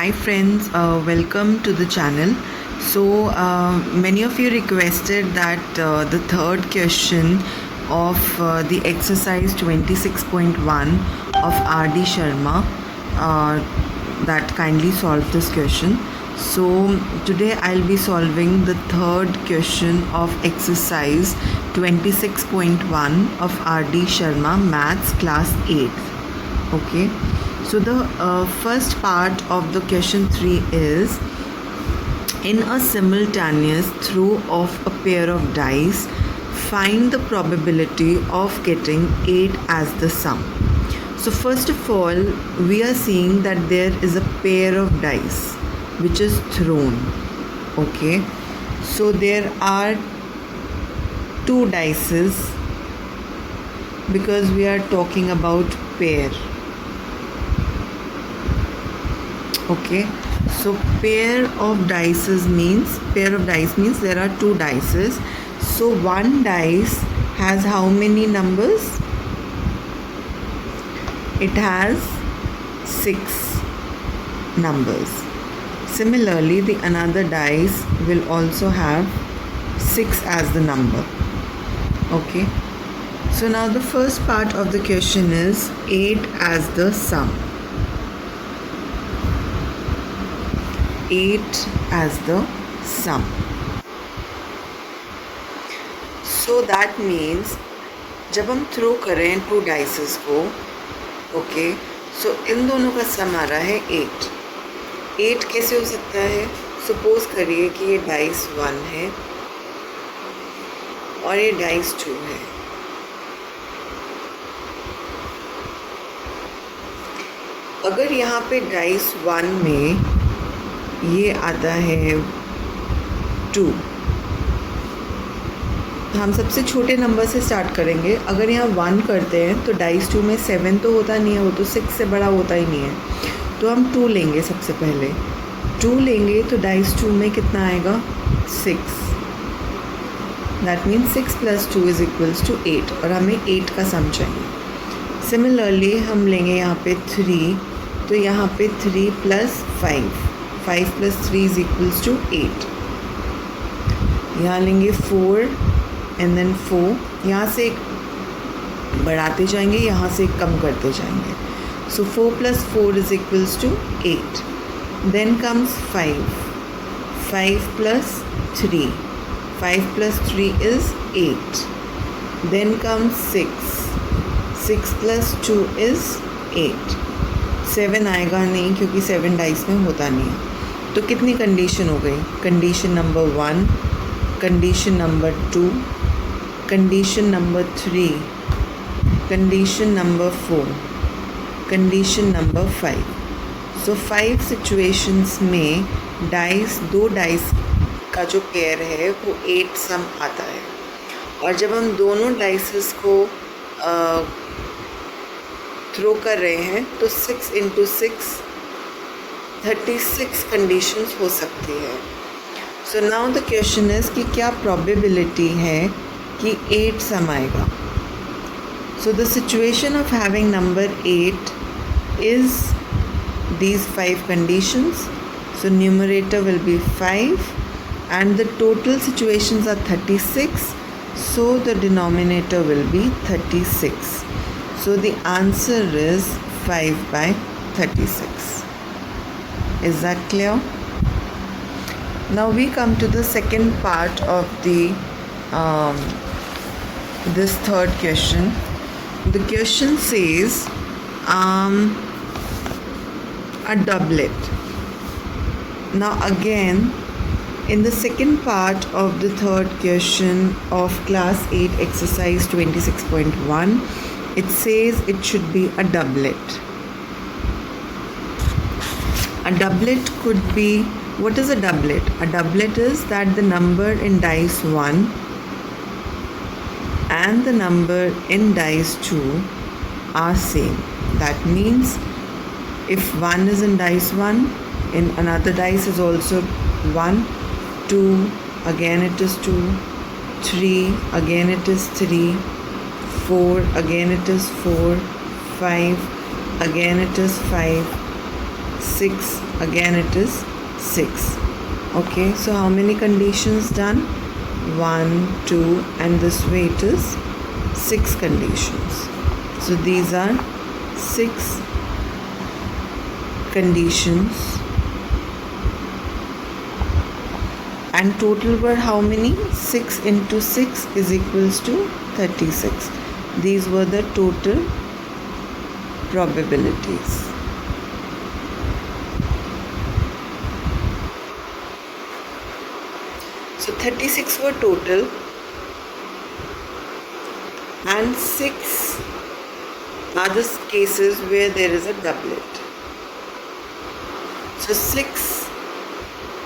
Hi friends, welcome to the channel. So many of you requested that the third question of the exercise 26.1 of R.D. Sharma that kindly solve this question. So today I'll be solving the third question of exercise 26.1 of R.D. Sharma Maths Class 8. Okay. So the first part of the question 3 is, in a simultaneous throw of a pair of dice, find the probability of getting 8 as the sum. So first of all, we are seeing that there is a pair of dice which is thrown. Okay. So there are 2 dices because we are talking about pair. Okay, so pair of dice means there are 2 dices. So one dice has how many numbers? It has 6 numbers. Similarly, the another dice will also have 6 as the number. Okay, so now the first part of the question is 8 as the sum. 8 as the sum. So that means जब हम throw करें 2 dices को, okay, सो इन दोनों का सम आ रहा है 8. 8 कैसे हो सकता है? सपोज करिए कि ये डाइस 1 है और ये डाइस 2 है. अगर यहाँ पे डाइस 1 में ये आता है 2, हम सबसे छोटे नंबर से स्टार्ट करेंगे. अगर यहाँ 1 करते हैं तो डाइस 2 में 7 तो होता नहीं है, वो तो 6 से बड़ा होता ही नहीं है. तो हम 2 लेंगे. सबसे पहले 2 लेंगे तो डाइस 2 में कितना आएगा? 6. दैट मीन्स 6 + 2 = 8 और हमें 8 का सम चाहिए. सिमिलरली हम लेंगे यहाँ पे 3, तो यहाँ पे 3 + 5 + 3 = 8. यहाँ लेंगे 4 एंड देन 4. यहाँ से एक बढ़ाते जाएंगे, यहाँ से एक कम करते जाएंगे. So 4 + 4 = 8. Then comes 5 + 3. 5 + 3 is 8. Then comes 6 + 2 is 8. 7 आएगा नहीं क्योंकि 7 डाइस में होता नहीं है. तो कितनी कंडीशन हो गई? Condition number 1, condition number 2, condition number 3, condition number 4, condition number 5. सो 5 सिचुएशंस में डाइस 2 डाइस का जो पेयर है वो 8 सम आता है. और जब हम दोनों डाइसेस को थ्रो कर रहे हैं तो 6 × 6 36 कंडीशंस हो सकती है. So now the question is कि क्या प्रोबेबिलिटी है कि 8 सम आएगा. So the situation of having number 8 is these 5 conditions. So numerator will be 5 and the total situations are 36. So the denominator will be 36. So the answer is 5/36. Is that clear? Now we come to the second part of this third question. The question says a doublet. Now again, in the second part of the third question of class 8 exercise 26.1, it says it should be a doublet. A doublet could be, what is a doublet? A doublet is that the number in dice 1 and the number in dice 2 are same. That means if 1 is in dice 1, in another dice is also 1, 2, again it is 2, 3, again it is 3, 4, again it is 4, 5, again it is 5, 6, again it is 6. Okay, so how many conditions done? 1, 2, and this way it is 6 conditions. So these are 6 conditions, and total were how many? 6 into 6 is equals to 36. These were the total probabilities. So 36 were total, and 6 are the cases where there is a doublet. So 6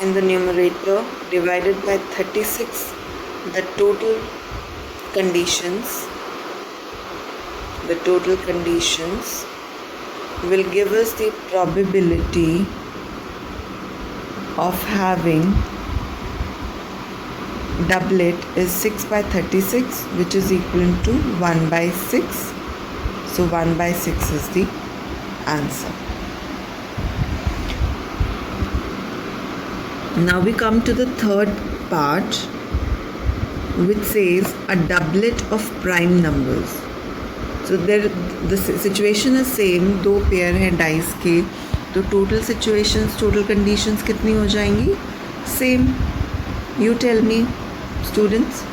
in the numerator divided by 36, the total conditions will give us the probability of having doublet is 6 by 36, which is equivalent to 1 by 6. So 1 by 6 is the answer. Now we come to the third part, which says a doublet of prime numbers. So the situation is same. दो pair हैं dice के, तो total situations, total conditions कितनी हो जाएंगी? Same. You tell me, students.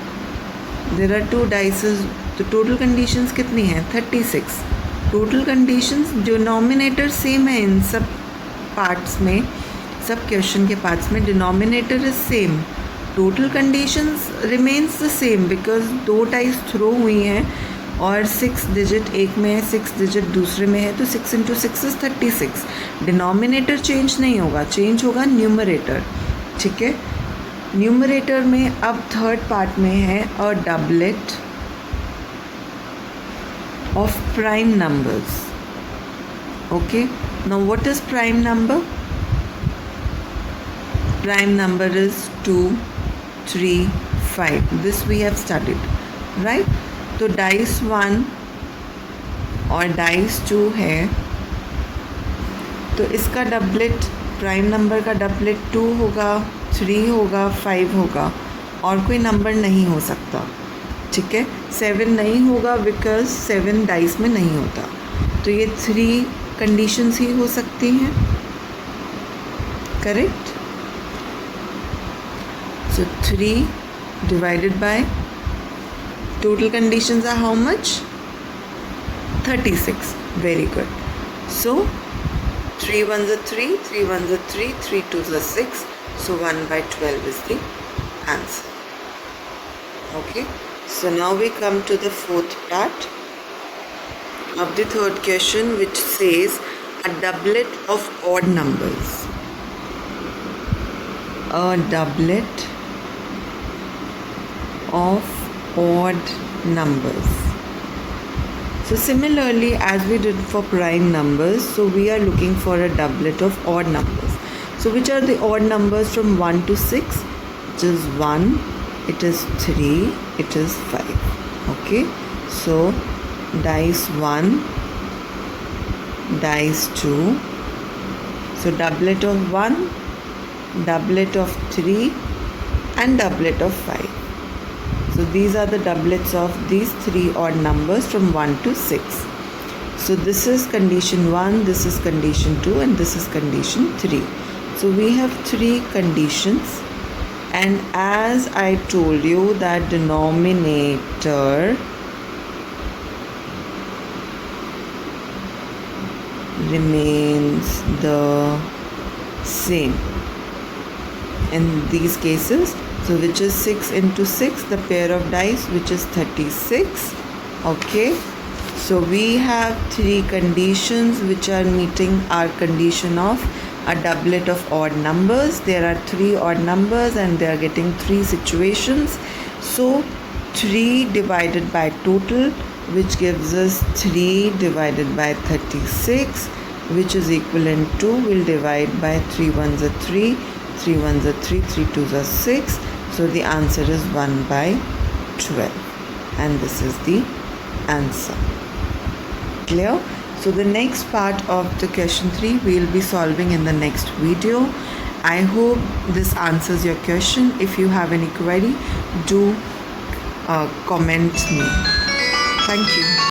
There are 2 dices. तो total conditions कितनी हैं? 36. टोटल कंडीशंस डिनोमिनेटर सेम है इन सब पार्ट्स में, सब क्वेश्चन के पार्ट्स में denominator is same. Total conditions remains the same because 2 dice throw हुई हैं और 6 डिजिट एक में है, 6 डिजिट दूसरे में है, तो 6 इंटू 6 इज 36. डिनोमिनेटर चेंज नहीं होगा, चेंज होगा न्यूमरेटर. ठीक है. न्यूमरेटर में अब थर्ड पार्ट में है अ doublet of prime numbers. Okay, now what is prime number? Prime number is 2, 3, 5. This we have studied, right? तो डाइस 1 और डाइस 2 है, तो इसका डबलेट, प्राइम नंबर का डबलेट 2 होगा, 3 होगा, 5 होगा, और कोई नंबर नहीं हो सकता. ठीक है. 7 नहीं होगा बिकॉज 7 डाइस में नहीं होता. तो ये 3 कंडीशंस ही हो सकती हैं. Correct. So 3 divided by total conditions are how much? 36. Very good. So 3 1s are 3, 3 1s are 3, 3 2s are 6. So 1 by 12 is the answer. Okay. So now we come to the fourth part of the third question, which says a doublet of odd numbers. A doublet of odd numbers. So similarly as we did for prime numbers, so we are looking for a doublet of odd numbers. So which are the odd numbers from 1 to 6? It is 1, it is 3, it is 5. Okay, so dice 1, dice 2, so doublet of 1, doublet of 3, and doublet of 5. So these are the doublets of these 3 odd numbers from 1 to 6. So this is condition 1, this is condition 2, and this is condition 3. So we have 3 conditions, and as I told you that denominator remains the same in these cases. So which is 6 into 6, the pair of dice, which is 36. Okay, so we have 3 conditions which are meeting our condition of a doublet of odd numbers. There are 3 odd numbers and they are getting 3 situations. So 3 divided by total, which gives us 3 divided by 36, which is equivalent to, we'll divide by 3 1s are 3, 3 1s are 3, 3 2s are 6. So the answer is 1 by 12, and this is the answer. Clear? So the next part of the question 3 we'll be solving in the next video. I hope this answers your question. If you have any query, do comment me. Thank you.